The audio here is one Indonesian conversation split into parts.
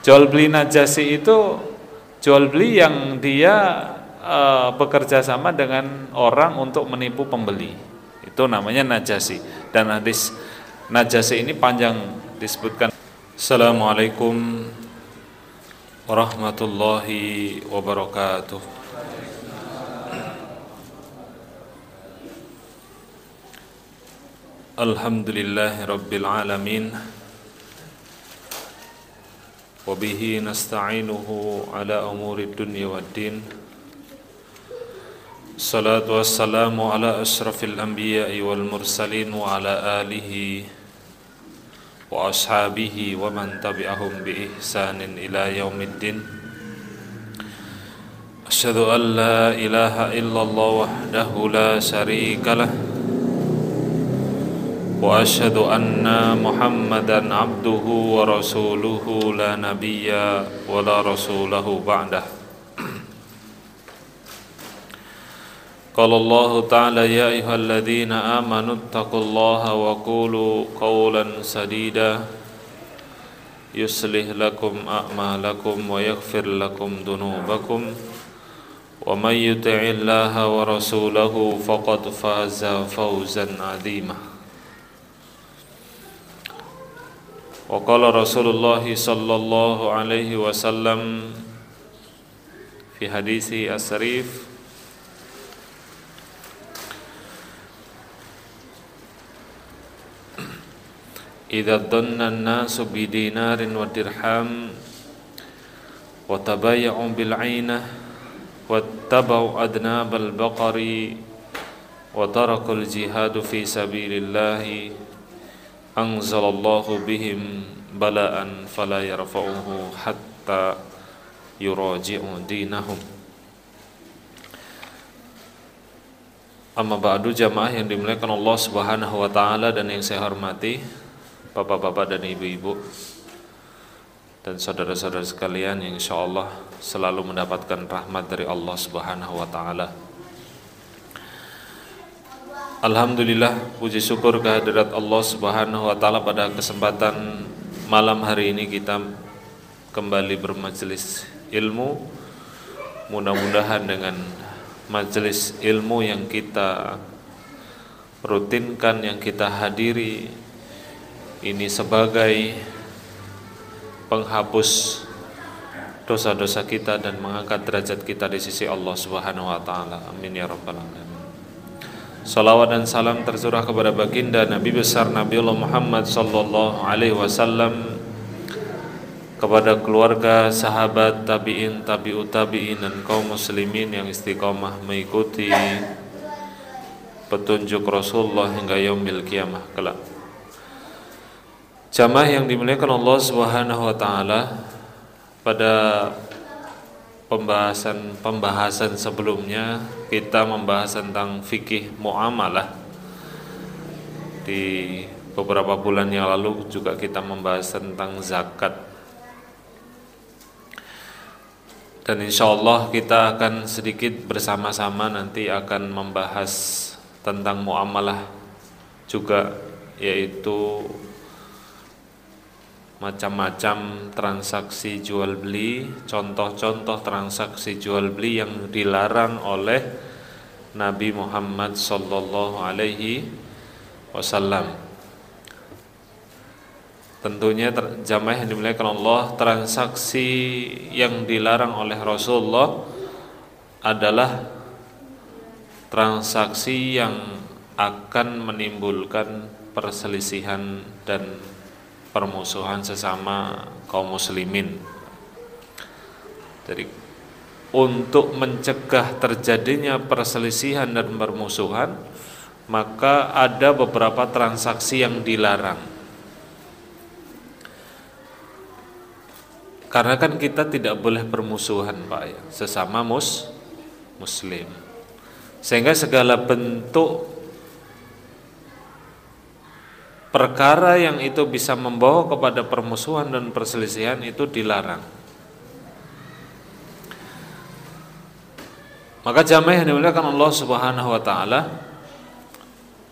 Jual beli najasi itu jual beli yang dia bekerja sama dengan orang untuk menipu pembeli. Itu namanya najasi. Dan hadis najasi ini panjang disebutkan. Assalamualaikum warahmatullahi wabarakatuh. Alhamdulillahi rabbil alamin. Wabihi nasta'inuhu ala umuri dunya waddin. Salatu wassalamu ala ashrafil anbiya'i wal mursalin wa ala alihi wa ashabihi wa man tabi'ahum bi ihsanin ila yaumiddin. Asyhadu an la ilaha illallah wahdahu la syarikalah wa asyhadu anna Muhammadan abduhu wa rasuluhu la nabiyya wa la rasulahu ba'dah. Qala Allah ta'ala ya ayyuhalladzina amanu taqullaha wa qulu qawlan sadida yuslih lakum a'malakum wa yaghfir lakum dunubakum wa may yuti'illaha wa rasulahu faqad faza fawzan 'azima. Wa qala Rasulullah sallallahu alaihi wasallam fi hadisi as-sarif idza dhanna an-nasu bi dinarin wa dirham wa tabaya'u bil 'ainah wattaba'u adnabal baqari wa tarakul jihadu fi sabilillahi anzalallahu bihim bala'an fala yarfa'uhu hatta yuraji'u dinahum. Amma ba'du, jamaah yang dimuliakan Allah Subhanahu wa taala dan yang saya hormati bapak-bapak dan ibu-ibu dan saudara-saudara sekalian yang insyaallah selalu mendapatkan rahmat dari Allah Subhanahu wa taala. Alhamdulillah, puji syukur kehadirat Allah Subhanahu wa taala, pada kesempatan malam hari ini kita kembali bermajelis ilmu. Mudah-mudahan dengan majelis ilmu yang kita rutinkan, yang kita hadiri ini sebagai penghapus dosa-dosa kita dan mengangkat derajat kita di sisi Allah Subhanahu wa taala. Amin ya rabbal alamin. Salawat dan salam tercurah kepada baginda Nabi besar Nabiullah Muhammad sallallahu alaihi wasallam, kepada keluarga, sahabat, tabi'in, tabi'ut tabi'in dan kaum muslimin yang istiqomah mengikuti petunjuk Rasulullah hingga yaumil qiyamah kelak. Jamaah yang dimuliakan Allah Subhanahu wa taala, pada pembahasan sebelumnya kita membahas tentang fikih muamalah. Di beberapa bulan yang lalu juga kita membahas tentang zakat. Dan insyaallah kita akan sedikit bersama-sama nanti akan membahas tentang muamalah juga, yaitu macam-macam transaksi jual beli, contoh-contoh transaksi jual beli yang dilarang oleh Nabi Muhammad sallallahu alaihi wasallam. Tentunya jamaah yang dimuliakan Allah, transaksi yang dilarang oleh Rasulullah adalah transaksi yang akan menimbulkan perselisihan dan permusuhan sesama kaum muslimin. Jadi untuk mencegah terjadinya perselisihan dan permusuhan, maka ada beberapa transaksi yang dilarang. Karena kan kita tidak boleh permusuhan, Pak, ya, sesama muslim. Sehingga segala bentuk perkara yang itu bisa membawa kepada permusuhan dan perselisihan itu dilarang. Maka jamaah yang dimuliakan Allah Subhanahu wa taala,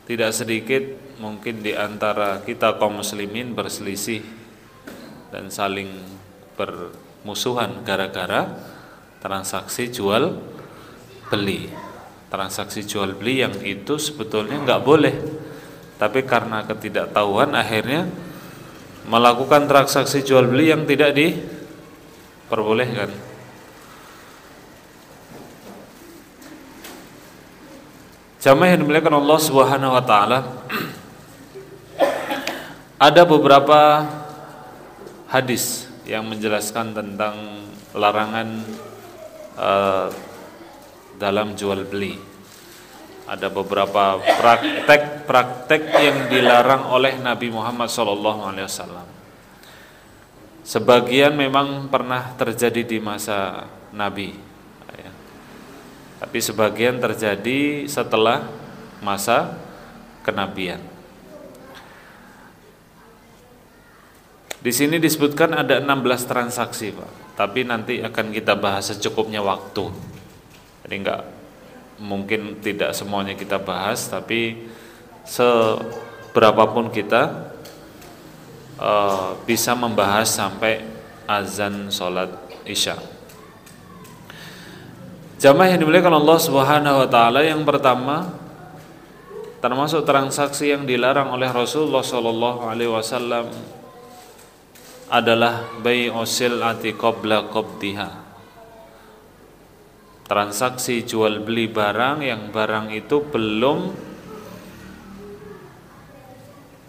tidak sedikit mungkin di antara kita kaum muslimin berselisih dan saling bermusuhan gara-gara transaksi jual beli. Transaksi jual beli yang itu sebetulnya nggak boleh, tapi karena ketidaktahuan akhirnya melakukan transaksi jual beli yang tidak diperbolehkan. Jamaah yang dimuliakan Allah Subhanahu wa taala, ada beberapa hadis yang menjelaskan tentang larangan dalam jual beli. Ada beberapa praktek yang dilarang oleh Nabi Muhammad SAW. Sebagian memang pernah terjadi di masa Nabi, ya. Tapi sebagian terjadi setelah masa kenabian. Di sini disebutkan ada 16 transaksi, Pak. Tapi nanti akan kita bahas secukupnya waktu. Jadi enggak mungkin tidak semuanya kita bahas, tapi seberapapun kita bisa membahas sampai azan sholat isya. Jamaah yang dimuliakan Allah Subhanahu wa taala, yang pertama termasuk transaksi yang dilarang oleh Rasulullah sallallahu alaihi wasallam adalah bai'us sil'ati qabla qabdiha. Transaksi jual beli barang yang barang itu belum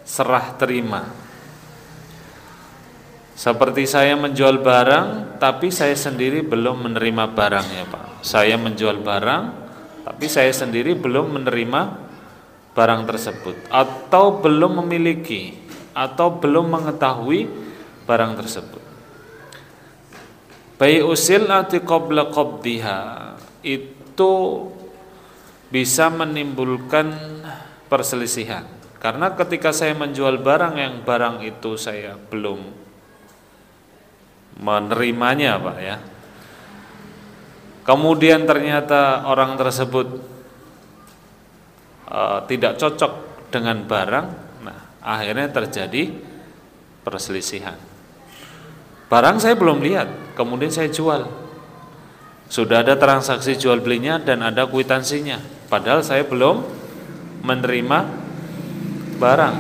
serah terima. Seperti saya menjual barang tapi saya sendiri belum menerima barangnya, Pak. Saya menjual barang tapi saya sendiri belum menerima barang tersebut, atau belum memiliki, atau belum mengetahui barang tersebut. Bai'us sil'ati qabla qabdiha itu bisa menimbulkan perselisihan, karena ketika saya menjual barang yang barang itu saya belum menerimanya, Pak, ya. Kemudian ternyata orang tersebut tidak cocok dengan barang, nah akhirnya terjadi perselisihan. Barang saya belum lihat, kemudian saya jual. Sudah ada transaksi jual belinya dan ada kwitansinya, padahal saya belum menerima barang.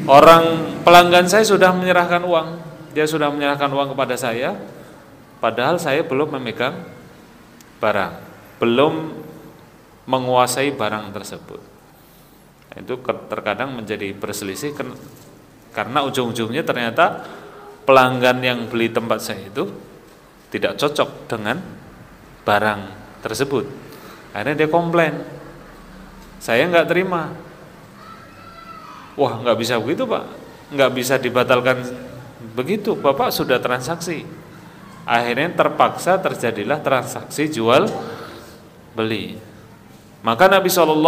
Orang pelanggan saya sudah menyerahkan uang, dia sudah menyerahkan uang kepada saya, padahal saya belum memegang barang, belum menguasai barang tersebut. Itu terkadang menjadi berselisih karena ujung-ujungnya ternyata pelanggan yang beli tempat saya itu tidak cocok dengan barang tersebut. Akhirnya dia komplain, saya nggak terima. Wah, nggak bisa begitu, Pak, nggak bisa dibatalkan begitu, Bapak sudah transaksi. Akhirnya terpaksa terjadilah transaksi jual beli. Maka Nabi SAW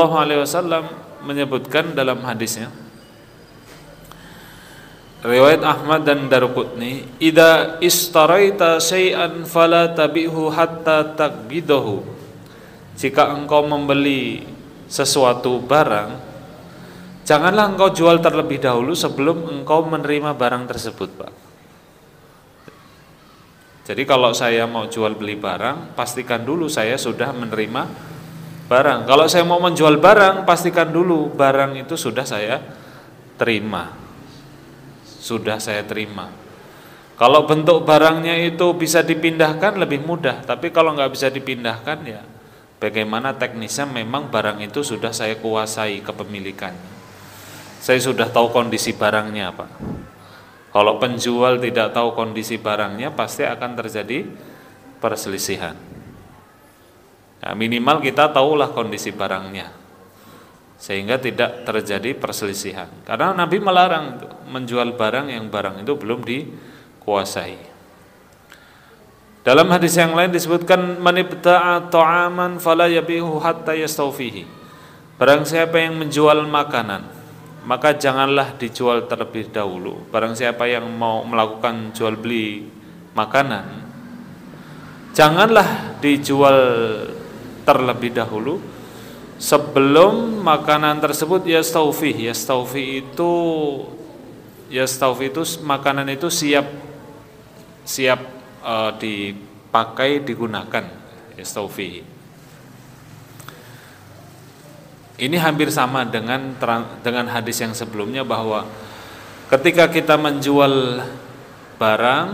menyebutkan dalam hadisnya, riwayat Ahmad dan Daruqutni, idza istaraita syai'an fala tabi'hu hatta taqbidahu. Jika engkau membeli sesuatu barang, janganlah engkau jual terlebih dahulu sebelum engkau menerima barang tersebut, Pak. Jadi kalau saya mau jual beli barang, pastikan dulu saya sudah menerima barang. Kalau saya mau menjual barang, pastikan dulu barang itu sudah saya terima. Sudah saya terima. Kalau bentuk barangnya itu bisa dipindahkan lebih mudah, tapi kalau nggak bisa dipindahkan, ya bagaimana teknisnya memang barang itu sudah saya kuasai kepemilikannya. Saya sudah tahu kondisi barangnya, Pak. Kalau penjual tidak tahu kondisi barangnya, pasti akan terjadi perselisihan. Nah, minimal kita tahulah kondisi barangnya, sehingga tidak terjadi perselisihan. Karena Nabi melarang menjual barang yang barang itu belum dikuasai. Dalam hadis yang lain disebutkan, man ibta'a ta'aman fala yabihu hatta yastawfihi. Barang siapa yang menjual makanan, maka janganlah dijual terlebih dahulu. Barang siapa yang mau melakukan jual beli makanan, janganlah dijual terlebih dahulu sebelum makanan tersebut yastawfi. Yastawfi itu makanan itu siap siap dipakai, digunakan. Yastawfihi. Ini hampir sama dengan hadis yang sebelumnya, bahwa ketika kita menjual barang,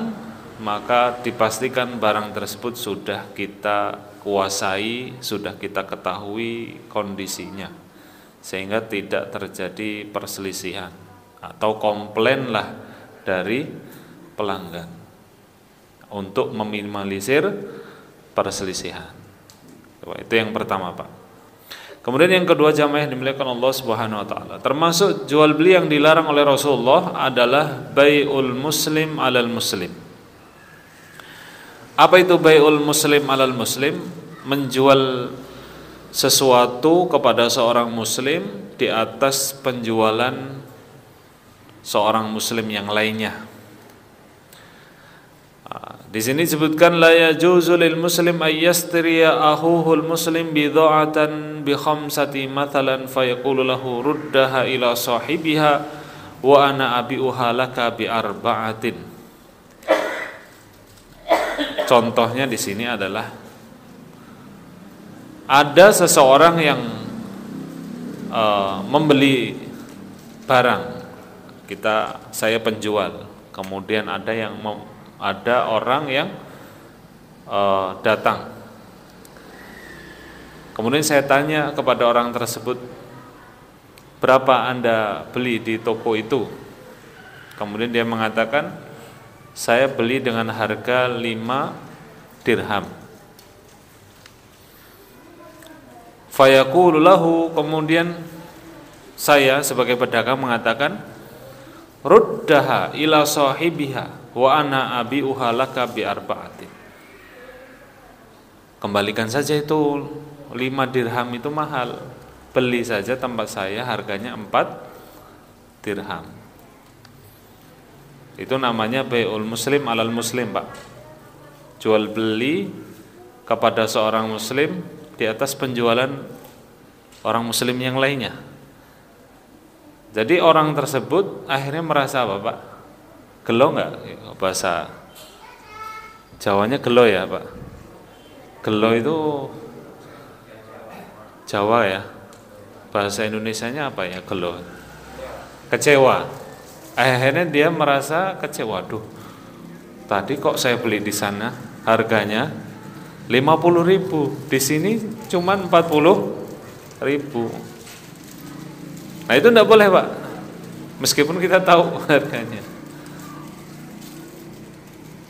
maka dipastikan barang tersebut sudah kita kuasai, sudah kita ketahui kondisinya, sehingga tidak terjadi perselisihan atau komplain lah dari pelanggan, untuk meminimalisir perselisihan. Itu yang pertama, Pak. Kemudian yang kedua, jamaah yang dimuliakan Allah Subhanahu wa taala, termasuk jual beli yang dilarang oleh Rasulullah adalah bai'ul muslim alal muslim. Apa itu bai'ul muslim alal muslim? Menjual sesuatu kepada seorang muslim di atas penjualan seorang muslim yang lainnya. Di sini disebutkan la yajuzu lil muslim ay yastariya ahuhul muslim bidha'atan bi khamsati mathalan fayaqulu lahu ruddaha ila sahibiha wa ana abi'uha laka bi arba'atin. Contohnya di sini adalah ada seseorang yang membeli barang, saya penjual, kemudian ada orang yang datang. Kemudian saya tanya kepada orang tersebut, berapa Anda beli di toko itu? Kemudian dia mengatakan, saya beli dengan harga 5 dirham. Fayaqulu lahu, kemudian saya sebagai pedagang mengatakan, ruddaha ila sahibiha wa ana abi'uha laka bi arba'atin. Kembalikan saja itu 5 dirham itu mahal. Beli saja tempat saya harganya 4 dirham. Itu namanya bai'ul muslim alal muslim, Pak. Jual beli kepada seorang muslim di atas penjualan orang muslim yang lainnya. Jadi orang tersebut akhirnya merasa apa, Pak? Gelo enggak? Bahasa Jawanya gelo ya, Pak. Gelo itu Jawa ya. Bahasa Indonesianya apa ya, gelo? Kecewa. Akhirnya dia merasa kecewa. Duh, tadi kok saya beli di sana harganya 50.000, di sini cuma 40.000. Nah itu enggak boleh, Pak. Meskipun kita tahu harganya.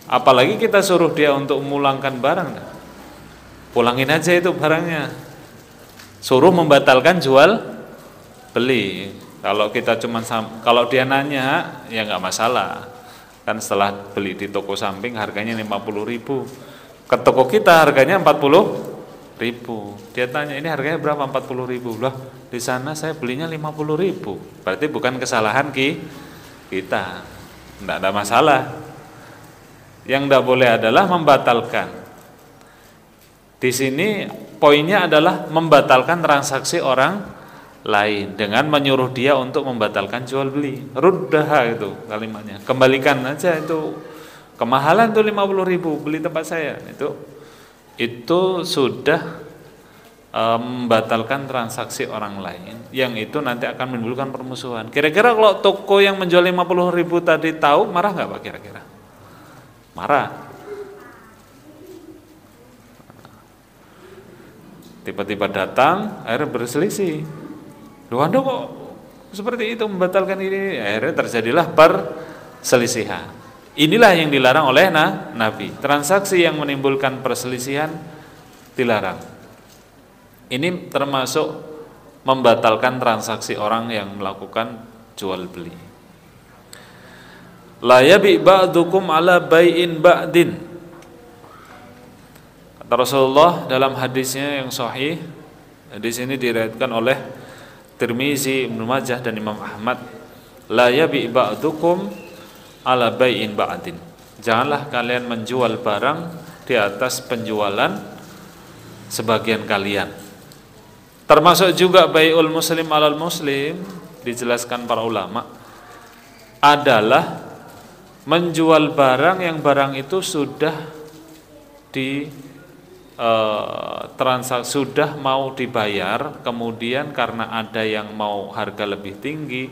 Apalagi kita suruh dia untuk memulangkan barang. Pulangin aja itu barangnya. Suruh membatalkan jual beli. Kalau dia nanya ya nggak masalah. Kan setelah beli di toko samping harganya 50.000. Ke toko kita harganya 40.000. Dia tanya, ini harganya berapa? 40.000. Lah, di sana saya belinya 50.000. Berarti bukan kesalahan kita. Enggak ada masalah. Yang tidak boleh adalah membatalkan. Di sini poinnya adalah membatalkan transaksi orang lain dengan menyuruh dia untuk membatalkan jual beli. Ruddaha itu kalimatnya. Kembalikan aja itu. Kemahalan tuh 50.000 beli tempat saya. Itu sudah membatalkan transaksi orang lain, yang itu nanti akan menimbulkan permusuhan. Kira-kira kalau toko yang menjual 50.000 tadi tahu, marah nggak, Pak? Kira-kira marah. Tiba-tiba datang, akhirnya berselisih. Loh, Anda kok seperti itu membatalkan ini? Akhirnya terjadilah perselisihan. Inilah yang dilarang oleh Nabi. Transaksi yang menimbulkan perselisihan dilarang. Ini termasuk membatalkan transaksi orang yang melakukan jual beli. La yabi ba'dukum ala bai'in ba'din. Kata Rasulullah dalam hadisnya yang sahih, di sini diriwayatkan oleh Tirmizi, Ibnu Majah dan Imam Ahmad, la yabi ba'dukum ala bai'in ba'din. Janganlah kalian menjual barang di atas penjualan sebagian kalian. Termasuk juga bai'ul muslim alal muslim, dijelaskan para ulama, adalah menjual barang yang barang itu sudah di transaksi, sudah mau dibayar, kemudian karena ada yang mau harga lebih tinggi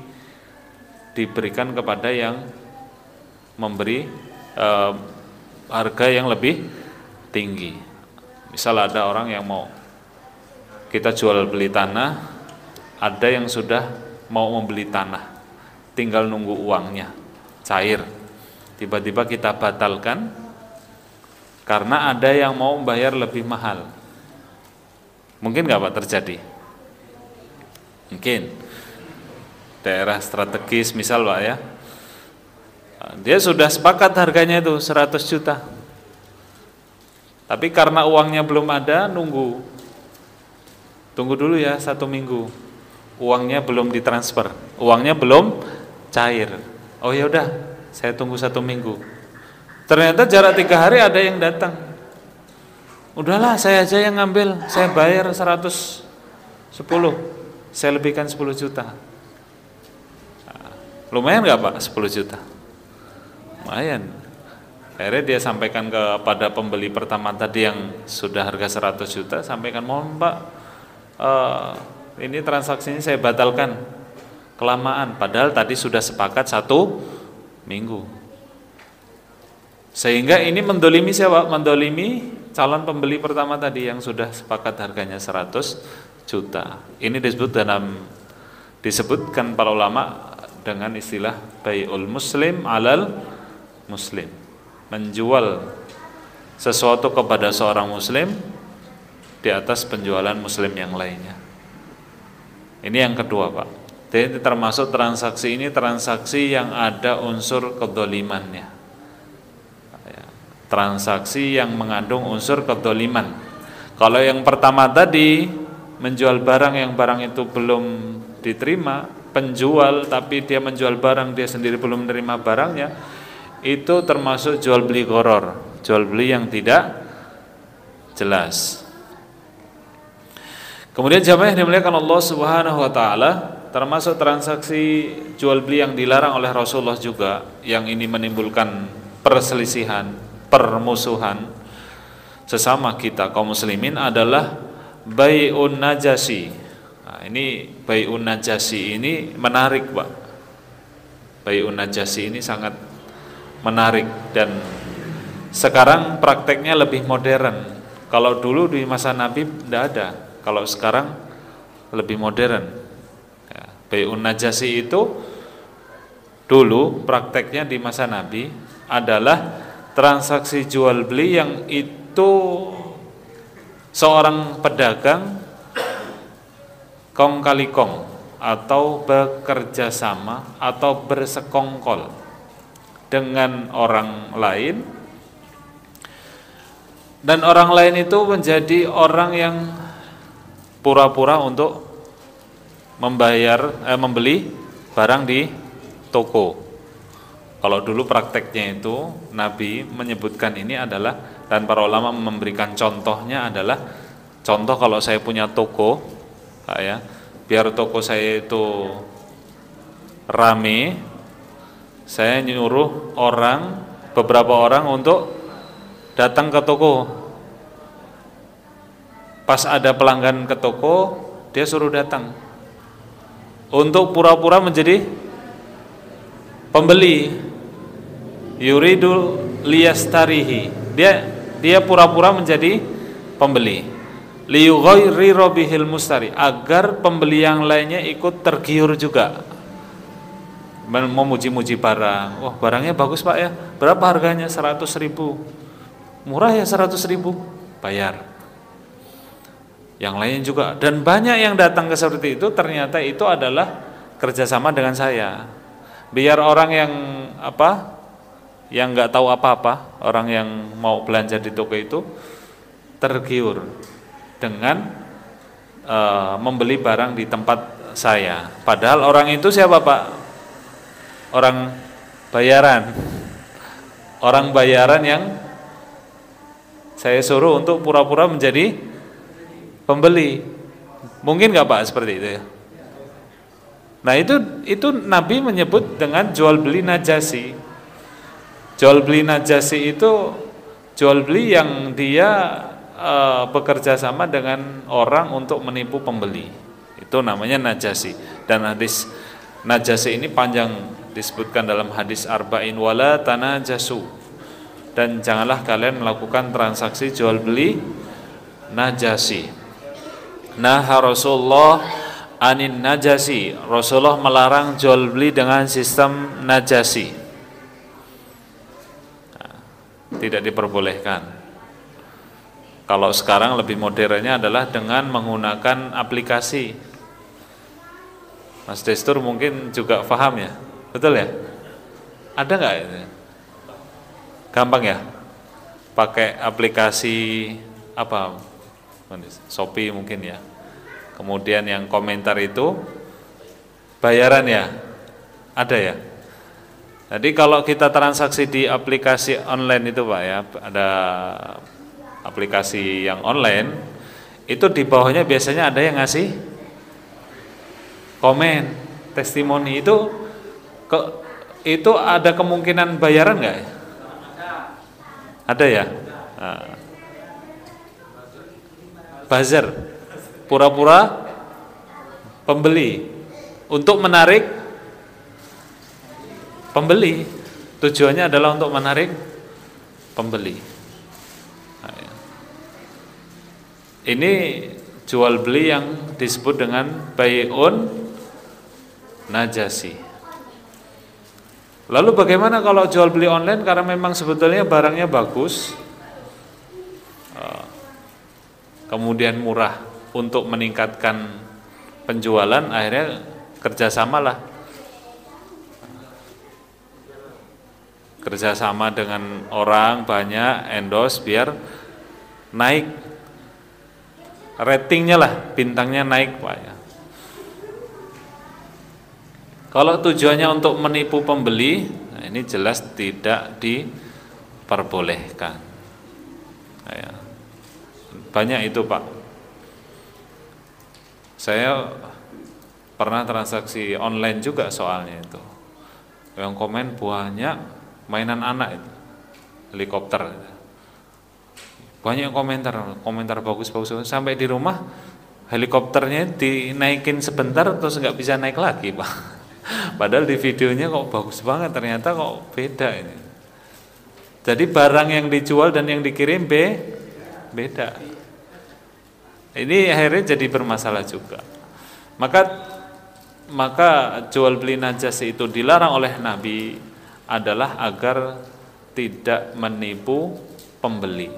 diberikan kepada yang memberi harga yang lebih tinggi. Misal ada orang yang mau kita jual beli tanah, ada yang sudah mau membeli tanah, tinggal nunggu uangnya cair, tiba-tiba kita batalkan karena ada yang mau membayar lebih mahal. Mungkin nggak Pak terjadi? Mungkin. Daerah strategis misal Pak ya, dia sudah sepakat harganya itu 100 juta, tapi karena uangnya belum ada, tunggu dulu ya 1 minggu, uangnya belum ditransfer, uangnya belum cair. Oh ya udah, saya tunggu 1 minggu. Ternyata jarak 3 hari ada yang datang. Udahlah, saya aja yang ngambil, saya bayar 110, saya lebihkan 10 juta. Nah, lumayan nggak Pak 10 juta? Lumayan. Akhirnya dia sampaikan kepada pembeli pertama tadi yang sudah harga 100 juta, sampaikan, mohon Pak, ini transaksinya saya batalkan, kelamaan, padahal tadi sudah sepakat 1 minggu. Sehingga ini mendolimi siapa? Mendolimi calon pembeli pertama tadi yang sudah sepakat harganya 100 juta. Ini disebutkan para ulama dengan istilah bai'ul muslim alal muslim, menjual sesuatu kepada seorang muslim di atas penjualan muslim yang lainnya. Ini yang kedua Pak. Jadi termasuk transaksi ini transaksi yang ada unsur kedzalimannya, transaksi yang mengandung unsur kedzaliman. Kalau yang pertama tadi menjual barang yang barang itu belum diterima, penjual tapi dia menjual barang dia sendiri belum menerima barangnya, itu termasuk jual beli gharar, jual beli yang tidak jelas. Kemudian jamaah yang dimuliakan Allah Subhanahu wa taala, termasuk transaksi jual beli yang dilarang oleh Rasulullah juga, yang ini menimbulkan perselisihan, permusuhan sesama kita kaum muslimin adalah bai'un najasi. Nah, ini bai'un najasi ini menarik Pak. Bai'un najasi ini sangat menarik dan sekarang prakteknya lebih modern. Kalau dulu di masa Nabi tidak ada, kalau sekarang lebih modern. Ya, bai'un najasi itu dulu prakteknya di masa Nabi adalah transaksi jual beli yang itu seorang pedagang kong kali kong atau bekerja sama atau bersekongkol dengan orang lain, dan orang lain itu menjadi orang yang pura-pura untuk membeli barang di toko. Kalau dulu prakteknya itu Nabi menyebutkan ini adalah, dan para ulama memberikan contohnya adalah, contoh kalau saya punya toko ya, biar toko saya itu rame, saya nyuruh beberapa orang untuk datang ke toko. Pas ada pelanggan ke toko, dia suruh datang untuk pura-pura menjadi pembeli. Yuridu liyastarihi, dia pura-pura menjadi pembeli. Liyughayyira bihil mustari, agar pembeli yang lainnya ikut tergiur juga, memuji-muji barang. Wah, barangnya bagus Pak ya, berapa harganya? 100.000. Murah ya 100.000, bayar. Yang lain juga, dan banyak yang datang ke seperti itu, ternyata itu adalah kerjasama dengan saya. Biar orang yang yang nggak tahu apa-apa, orang yang mau belanja di toko itu tergiur dengan membeli barang di tempat saya. Padahal orang itu siapa Pak? Orang bayaran yang saya suruh untuk pura-pura menjadi pembeli. Mungkin nggak Pak seperti itu ya? Nah itu Nabi menyebut dengan jual beli najasi. Jual beli najasi itu jual beli yang dia bekerja sama dengan orang untuk menipu pembeli. Itu namanya najasi. Dan hadis najasi ini panjang, disebutkan dalam hadis arba'in, wala tanajasu, dan janganlah kalian melakukan transaksi jual beli najasi. Nah, Rasulullah anin najasi, Rasulullah melarang jual beli dengan sistem najasi. Nah, tidak diperbolehkan. Kalau sekarang lebih modernnya adalah dengan menggunakan aplikasi. Mas Destur mungkin juga paham ya, betul ya? Ada nggak itu? Gampang ya? Pakai aplikasi apa? Shopee mungkin ya. Kemudian yang komentar itu bayaran ya? Ada ya? Jadi kalau kita transaksi di aplikasi online itu Pak ya, ada aplikasi yang online, itu di bawahnya biasanya ada yang ngasih komen, testimoni. Itu ada kemungkinan bayaran nggak? Ada ya? Nah. Buzzer, pura-pura pembeli untuk menarik pembeli. Tujuannya adalah untuk menarik pembeli. Nah, ya. Ini jual beli yang disebut dengan bai'un najasi. Lalu bagaimana kalau jual beli online karena memang sebetulnya barangnya bagus, kemudian murah, untuk meningkatkan penjualan akhirnya kerjasamalah, kerjasama dengan orang banyak, endorse biar naik ratingnya lah, bintangnya naik Pak ya. Kalau tujuannya untuk menipu pembeli, nah ini jelas tidak diperbolehkan. Nah, ya. Banyak itu Pak. Saya pernah transaksi online juga soalnya itu. Yang komen banyak mainan anak itu, helikopter. Banyak komentar bagus-bagus. Sampai di rumah helikopternya dinaikin sebentar terus nggak bisa naik lagi Pak. Padahal di videonya kok bagus banget, ternyata kok beda ini. Jadi barang yang dijual dan yang dikirim beda. Ini akhirnya jadi bermasalah juga. Maka jual beli najasi itu dilarang oleh Nabi adalah agar tidak menipu pembeli,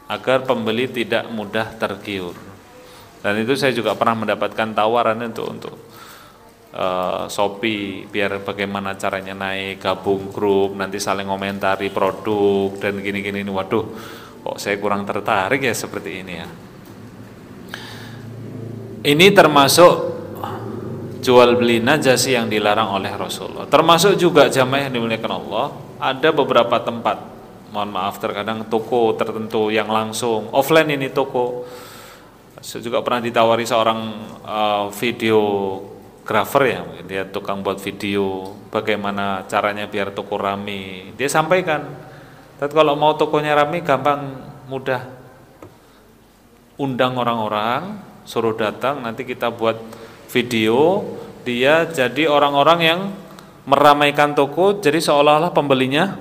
agar pembeli tidak mudah tergiur. Dan itu saya juga pernah mendapatkan tawaran untuk Shopee, biar bagaimana caranya naik, gabung grup, nanti saling komentari produk dan gini-gini. Waduh, kok saya kurang tertarik ya seperti ini ya. Ini termasuk jual beli najasi yang dilarang oleh Rasulullah. Termasuk juga jamaah yang dimuliakan Allah, ada beberapa tempat, mohon maaf terkadang toko tertentu yang langsung offline, ini toko. Saya juga pernah ditawari seorang videografer ya, dia tukang buat video, bagaimana caranya biar toko rame. Dia sampaikan, tapi kalau mau tokonya rame gampang, mudah, undang orang-orang, suruh datang, nanti kita buat video, dia jadi orang-orang yang meramaikan toko, jadi seolah-olah pembelinya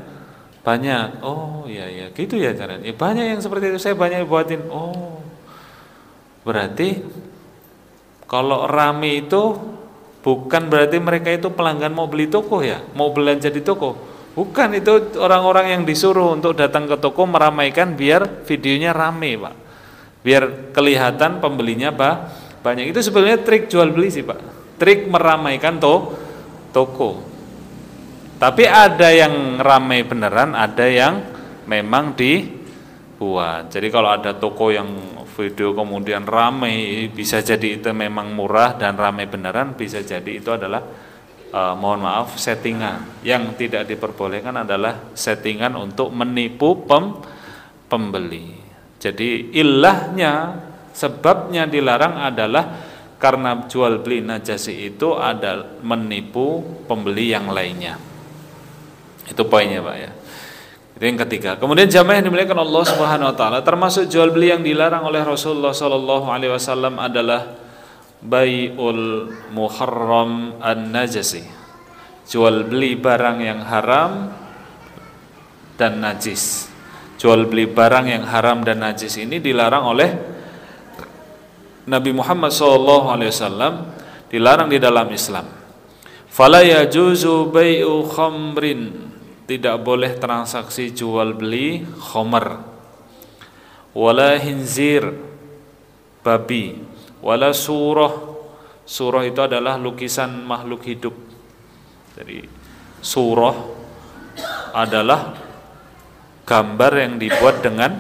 banyak. Oh iya gitu ya caranya. Banyak yang seperti itu, saya banyak buatin. Oh, berarti kalau rame itu bukan berarti mereka itu pelanggan mau beli toko ya, mau belanja di toko. Bukan, itu orang-orang yang disuruh untuk datang ke toko meramaikan biar videonya rame Pak, biar kelihatan pembelinya banyak. Itu sebenarnya trik jual beli sih Pak, trik meramaikan toko. Tapi ada yang ramai beneran, ada yang memang dibuat. Jadi kalau ada toko yang video kemudian ramai, bisa jadi itu memang murah dan ramai beneran, bisa jadi itu adalah mohon maaf settingan. Yang tidak diperbolehkan adalah settingan untuk menipu pembeli. Jadi ilahnya, sebabnya dilarang adalah karena jual beli najasi itu ada menipu pembeli yang lainnya. Itu poinnya Pak ya. Itu yang ketiga. Kemudian jamaah yang dimuliakan Allah Subhanahu wa taala, termasuk jual beli yang dilarang oleh Rasulullah sallallahu alaihi wasallam adalah bai'ul muharram an-najasi. Jual beli barang yang haram dan najis. Jual beli barang yang haram dan najis ini dilarang oleh Nabi Muhammad sallallahu alaihi wasallam, dilarang di dalam Islam. Fala yajuzu bai'u khamrin, tidak boleh transaksi jual beli khamar, wala hinzir, babi, wala surah. Surah itu adalah lukisan makhluk hidup. Jadi surah adalah gambar yang dibuat dengan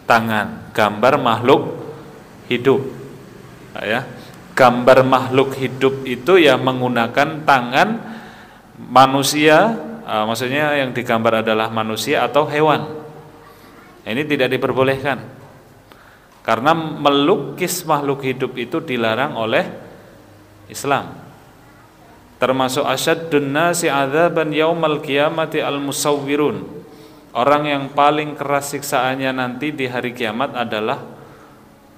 tangan, gambar makhluk hidup. Ya, gambar makhluk hidup itu ya menggunakan tangan manusia. Maksudnya yang digambar adalah manusia atau hewan. Ini tidak diperbolehkan, karena melukis makhluk hidup itu dilarang oleh Islam. Termasuk asyaddun nasi adzaban yaumal qiyamati al-musawwirun. Orang yang paling keras siksaannya nanti di hari kiamat adalah,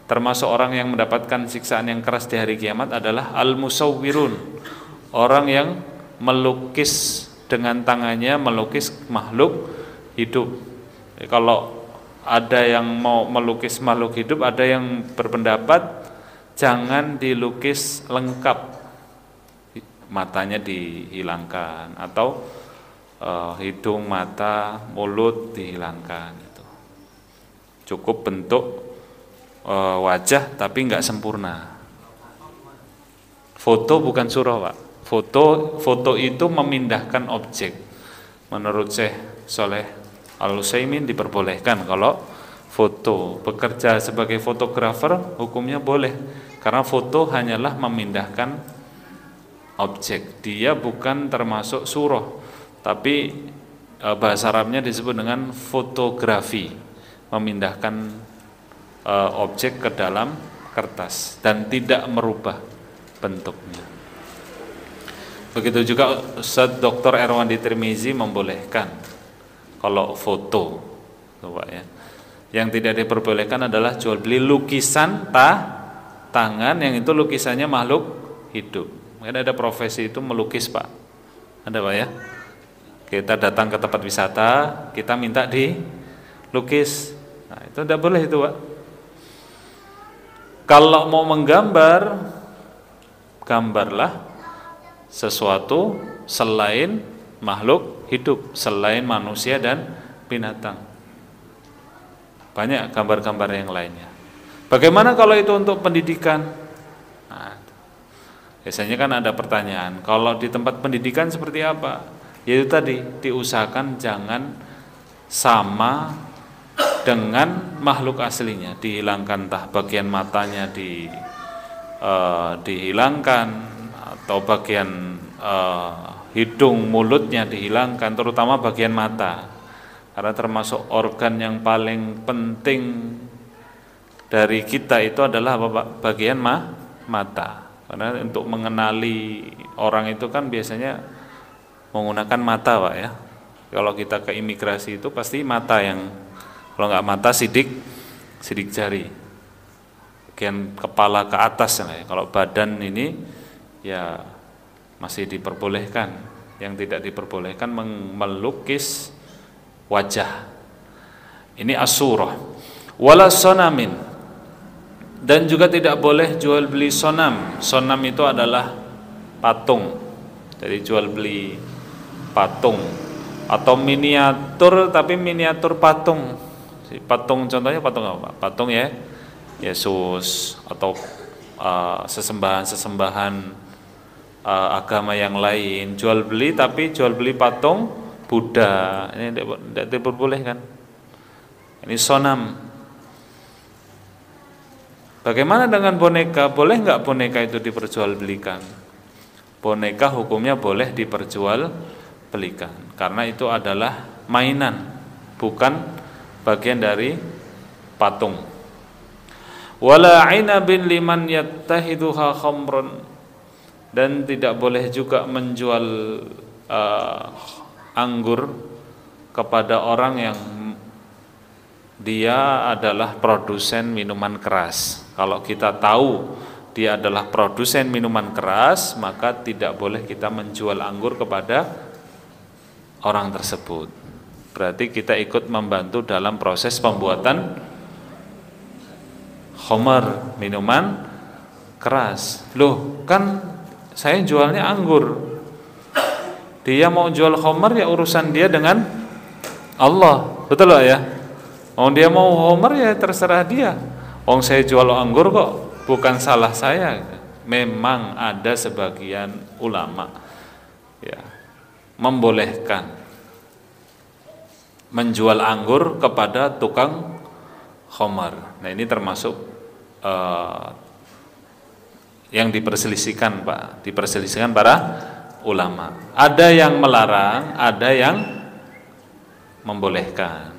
termasuk orang yang mendapatkan siksaan yang keras di hari kiamat adalah al-musawwirun, orang yang melukis dengan tangannya, melukis makhluk hidup. Kalau ada yang mau melukis makhluk hidup, ada yang berpendapat jangan dilukis lengkap, matanya dihilangkan, atau hidung, mata, mulut dihilangkan. Itu cukup bentuk wajah tapi nggak sempurna. Foto bukan surah, Pak. Foto itu memindahkan objek. Menurut Syekh Shalih Al-Utsaimin diperbolehkan kalau foto. Bekerja sebagai fotografer hukumnya boleh, karena foto hanyalah memindahkan objek. Dia bukan termasuk surah, tapi bahasa Arabnya disebut dengan fotografi, memindahkan objek ke dalam kertas dan tidak merubah bentuknya. Begitu juga Ustaz Dr. Erwandi Tirmizi membolehkan kalau foto, Pak ya. Yang tidak diperbolehkan adalah jual beli lukisan tangan yang itu lukisannya makhluk hidup. Mungkin ada profesi itu melukis, Pak. Ada, Pak ya? Kita datang ke tempat wisata, kita minta dilukis. Nah, itu tidak boleh itu, Pak. Kalau mau menggambar, gambarlah sesuatu selain makhluk hidup, selain manusia dan binatang. Banyak gambar-gambar yang lainnya. Bagaimana kalau itu untuk pendidikan? Nah, biasanya kan ada pertanyaan, kalau di tempat pendidikan seperti apa? Yaitu tadi, diusahakan jangan sama dengan makhluk aslinya, dihilangkan, entah bagian matanya dihilangkan, atau bagian hidung, mulutnya dihilangkan, terutama bagian mata, karena termasuk organ yang paling penting dari kita itu adalah apa, Pak? Bagian mata. Karena untuk mengenali orang itu kan biasanya menggunakan mata, Pak ya. Kalau kita ke imigrasi itu pasti mata yang, kalau nggak mata sidik jari, bagian kepala ke atas ya. Kalau badan ini ya masih diperbolehkan. Yang tidak diperbolehkan melukis wajah. Ini as-surah. Wala sonamin, dan juga tidak boleh jual beli sonam. Sonam itu adalah patung. Jadi jual beli patung atau miniatur, tapi miniatur patung. Patung contohnya patung apa? Patung ya Yesus, atau sesembahan agama yang lain. Jual beli, tapi jual beli patung Buddha, ini tidak diperbolehkan. Ini sonam. Bagaimana dengan boneka? Boleh nggak boneka itu diperjualbelikan? Boneka hukumnya boleh diperjualbelikan, karena itu adalah mainan, bukan bagian dari patung. Wala 'inabin liman yattahiduha khamrun, dan tidak boleh juga menjual anggur kepada orang yang dia adalah produsen minuman keras. Kalau kita tahu dia adalah produsen minuman keras, maka tidak boleh kita menjual anggur kepada orang tersebut. Berarti kita ikut membantu dalam proses pembuatan khamar, minuman keras. Loh, kan saya jualnya anggur. Dia mau jual khamar, ya urusan dia dengan Allah. Betul loh ya? Oh, dia mau khamar, ya terserah dia. Wong saya jual anggur kok, bukan salah saya. Memang ada sebagian ulama ya membolehkan menjual anggur kepada tukang khamar. Nah, ini termasuk yang diperselisihkan, Pak. Diperselisihkan para ulama. Ada yang melarang, ada yang membolehkan.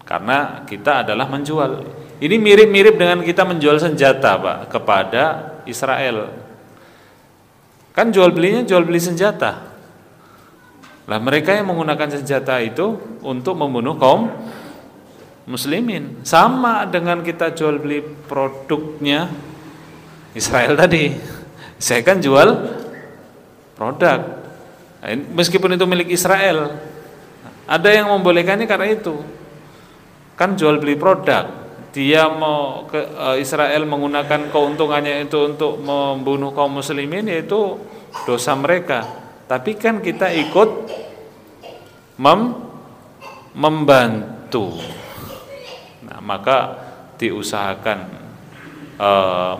Karena kita adalah menjual. Ini mirip-mirip dengan kita menjual senjata, Pak, kepada Israel. Kan jual belinya jual beli senjata. Lah mereka yang menggunakan senjata itu untuk membunuh kaum muslimin. Sama dengan kita jual beli produknya Israel tadi. Saya kan jual produk. Meskipun itu milik Israel. Ada yang membolehkannya karena itu. Kan jual beli produk. Dia mau ke Israel menggunakan keuntungannya itu untuk membunuh kaum muslimin, yaitu dosa mereka. Tapi kan kita ikut membantu. Nah, maka diusahakan,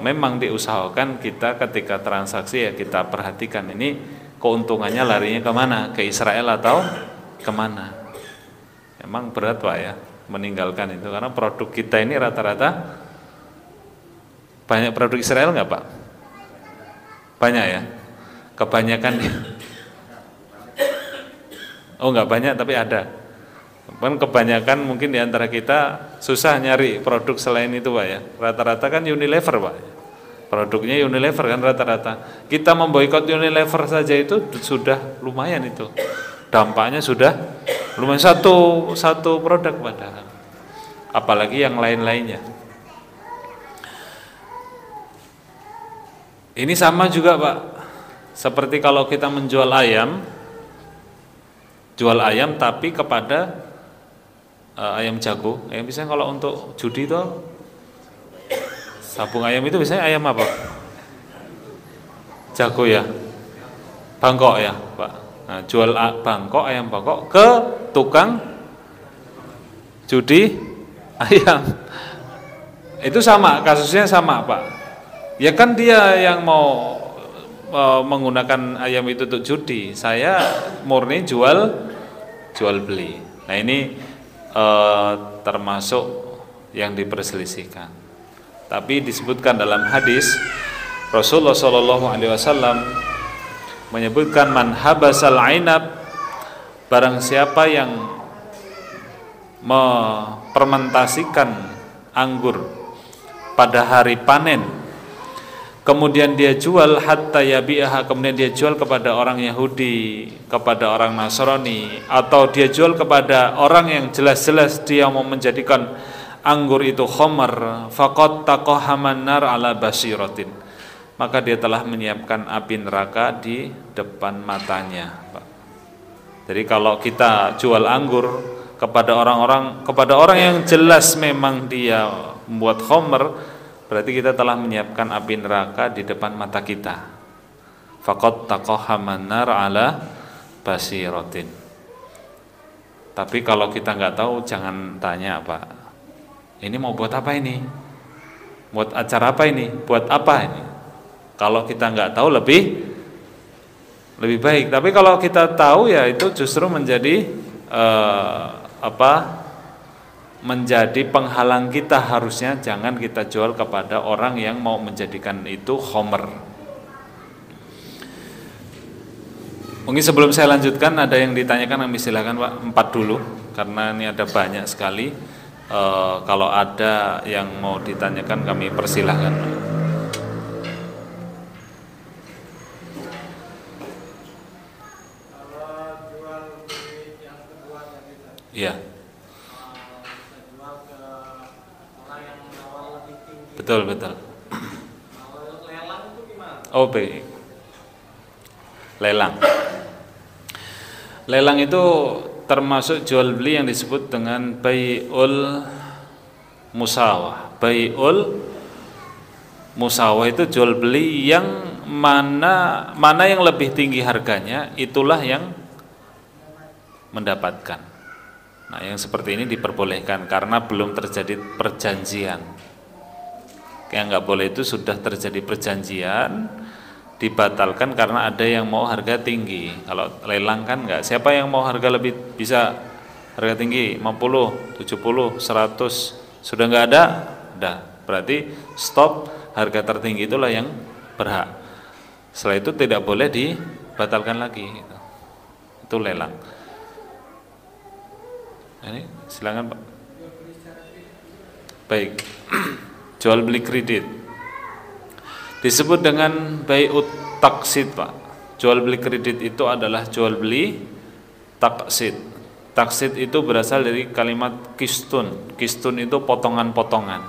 memang diusahakan kita ketika transaksi ya kita perhatikan ini keuntungannya larinya kemana, ke Israel atau kemana. Emang berat, Pak, ya meninggalkan itu, karena produk kita ini rata-rata banyak produk Israel nggak, Pak? Banyak ya, kebanyakan. Oh, nggak banyak tapi ada. Kan kebanyakan mungkin diantara kita susah nyari produk selain itu, Pak, ya. Rata-rata kan Unilever, Pak. Produknya Unilever kan rata-rata. Kita memboikot Unilever saja itu sudah lumayan itu. Dampaknya sudah lumayan, satu produk padahal. Apalagi yang lain-lainnya. Ini sama juga, Pak. Seperti kalau kita menjual ayam, jual ayam tapi kepada ayam jago. Yang biasanya kalau untuk judi itu sabung ayam itu biasanya ayam apa? Jago ya. Bangkok ya, Pak. Nah, jual bangkok, ayam bangkok ke tukang judi ayam. Itu sama, kasusnya sama, Pak. Ya kan dia yang mau menggunakan ayam itu untuk judi, saya murni jual beli. Nah, ini termasuk yang diperselisihkan. Tapi disebutkan dalam hadis Rasulullah SAW menyebutkan man habasal ainab, barang siapa yang mempermentasikan anggur pada hari panen, kemudian dia jual hatta yabi'aha, kemudian dia jual kepada orang Yahudi, kepada orang Nasrani, atau dia jual kepada orang yang jelas-jelas dia mau menjadikan anggur itu khamar, faqad taqahaman nar ala basiratin, maka dia telah menyiapkan api neraka di depan matanya, Pak. Jadi kalau kita jual anggur kepada orang yang jelas memang dia membuat khamar, berarti kita telah menyiapkan api neraka di depan mata kita. Faqad taqahaman nar ala basiratin. Tapi kalau kita nggak tahu, jangan tanya, Pak. Ini mau buat apa ini? Buat acara apa ini? Buat apa ini? Kalau kita nggak tahu lebih baik. Tapi kalau kita tahu, ya itu justru menjadi menjadi penghalang kita. Harusnya jangan kita jual kepada orang yang mau menjadikan itu khamar. Mungkin sebelum saya lanjutkan ada yang ditanyakan, kami silakan, Pak, 4 dulu karena ini ada banyak sekali. Kalau ada yang mau ditanyakan kami persilahkan. Betul. Oh, baik. Lelang itu termasuk jual beli yang disebut dengan bai'ul musawah. Bai'ul musawah itu jual beli yang mana yang lebih tinggi harganya, itulah yang mendapatkan. Nah, yang seperti ini diperbolehkan karena belum terjadi perjanjian. Yang nggak boleh itu sudah terjadi perjanjian, dibatalkan karena ada yang mau harga tinggi. Kalau lelang kan nggak, siapa yang mau harga lebih, bisa harga tinggi 50, 70, 100, sudah nggak ada, udah berarti stop, harga tertinggi itulah yang berhak. Setelah itu tidak boleh dibatalkan lagi. Itu lelang. Ini silakan Pak. Baik. Jual beli kredit disebut dengan bai'ut taqsid, Pak. Jual beli kredit itu adalah jual beli taqsid. Taqsid itu berasal dari kalimat kistun. Kistun itu potongan-potongan.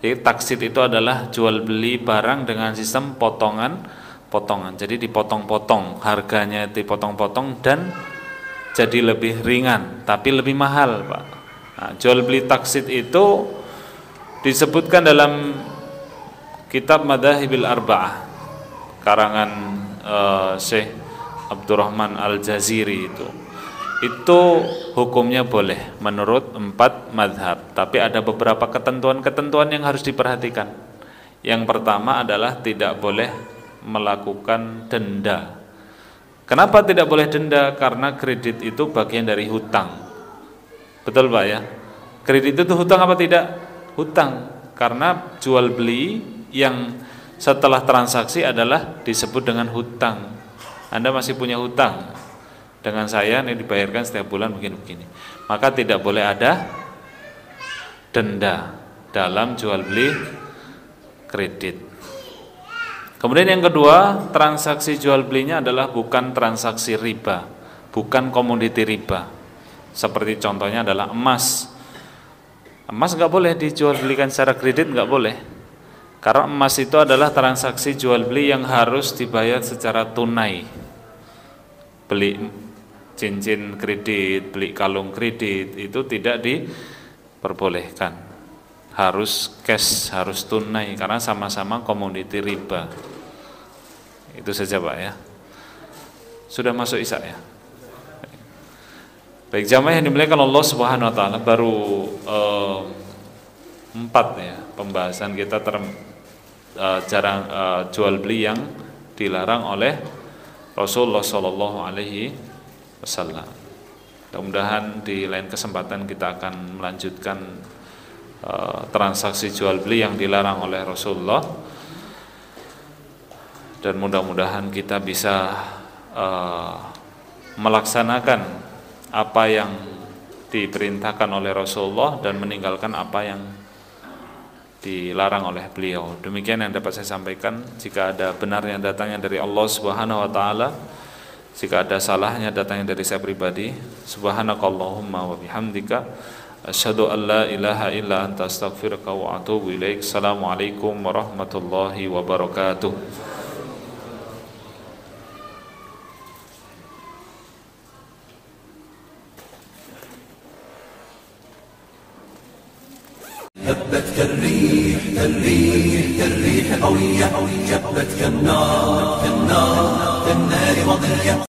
Jadi taqsid itu adalah jual beli barang dengan sistem potongan-potongan. Jadi dipotong-potong, harganya dipotong-potong dan jadi lebih ringan tapi lebih mahal, Pak. Nah, jual beli taqsid itu disebutkan dalam kitab Madhahibil Arba'ah karangan Syekh Abdurrahman Al-Jaziri. Itu hukumnya boleh menurut 4 madhab, tapi ada beberapa ketentuan-ketentuan yang harus diperhatikan. Yang pertama adalah tidak boleh melakukan denda. Kenapa tidak boleh denda? Karena kredit itu bagian dari hutang. Betul, Pak ya? Kredit itu hutang apa tidak? Hutang, karena jual beli yang setelah transaksi adalah disebut dengan hutang. Anda masih punya hutang dengan saya, ini dibayarkan setiap bulan begini-begini, maka tidak boleh ada denda dalam jual beli kredit. Kemudian yang kedua, transaksi jual belinya adalah bukan transaksi riba, bukan komoditi riba. Seperti contohnya adalah emas. Emas nggak boleh dijual belikan secara kredit, nggak boleh. Karena emas itu adalah transaksi jual beli yang harus dibayar secara tunai. Beli cincin kredit, beli kalung kredit itu tidak diperbolehkan. Harus cash, harus tunai karena sama-sama komoditi riba. Itu saja, Pak ya. Sudah masuk Isya ya? Baik, jamaah yang dimuliakan Allah Subhanahu wa taala, baru 4 ya pembahasan kita jarang jual beli yang dilarang oleh Rasulullah Shallallahu alaihi wasallam. Mudah-mudahan di lain kesempatan kita akan melanjutkan transaksi jual beli yang dilarang oleh Rasulullah, dan mudah-mudahan kita bisa melaksanakan apa yang diperintahkan oleh Rasulullah dan meninggalkan apa yang dilarang oleh beliau. Demikian yang dapat saya sampaikan. Jika ada benarnya datangnya dari Allah Subhanahu wa taala, jika ada salahnya datangnya dari saya pribadi, subhanakallahumma wa bihamdika asyhadu an la ilaha illa anta astaghfiruka wa atubu ilaik. Assalamualaikum warahmatullahi wabarakatuh. هبت كالريح قوية، جبت كالنار وضية.